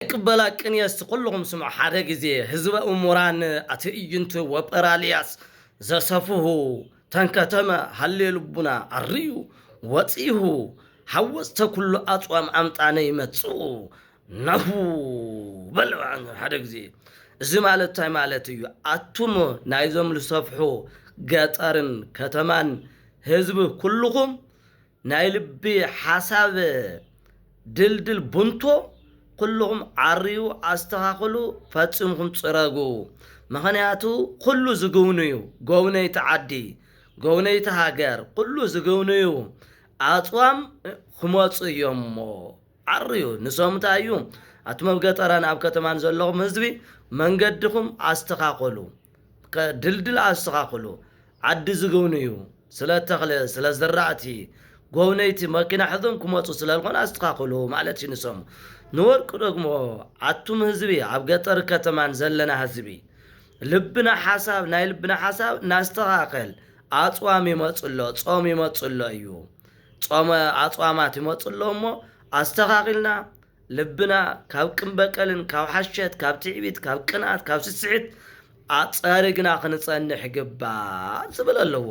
ቅበላ ቅንየስ ኩልኩም ስምዑ ሓደ ግዜ ህዝበ እሙራን አትዕይንት ወጰራልያስ ዘሰፍሁ ተንከተመ ሃሌ ልቡና አርዩ ወፂሁ ሓወፅተ ኩሉ አጽዋም አምጣነ ይመጽኡ ነሁ በልባ ሓደ ግዜ እዚ ማለት እንታይ ማለት እዩ አቱም ናይዞም ዝሰፍሑ ገጠርን ከተማን ህዝቢ ኩልኩም ናይ ልቢ ሓሳብ ድልድል ቡንቶ ኩልኩም ዓርዩ አስተኻኽሉ ፈጽምኩም ጽረጉ ምኽንያቱ ኩሉ ዝግውንዩ ጎብነይቲ ዓዲ ጎብነይቲ ሃገር ኩሉ ዝግውንዩ አጽዋም ክመፁ እዮም እሞ ዓርዩ ንሶም እንታይ እዩ አትመብ ገጠራን ኣብ ከተማን ዘለኹም ህዝቢ መንገድኩም አስተኻኽሉ ድልድል አስተኻኽሉ ዓዲ ዝግውንዩ ስለ ተኽሊ ስለ ዝራእቲ ጎብነይቲ መኪና ሕዞም ክመፁ ስለልኾነ አስተኻኽሉ ማለት እዩ ንሶም ንወርቁ ደግሞ አቱም ህዝቢ ኣብ ገጠር ከተማን ዘለና ህዝቢ ልብና ሓሳብ ናይ ልብና ሓሳብ እናስተኻኸል አጽዋም ይመጽሎ ጾም ይመጽሎ እዩ ጾም አጽዋማት ይመጽሎ እሞ አስተኻኺልና ልብና ካብ ቅን በቀልን ካብ ሓሸት ካብ ትዕቢት ካብ ቅንዓት ካብ ስስዒት አጸሪግና ክንጸንሕ ይግባእ ዝብል ኣለዎ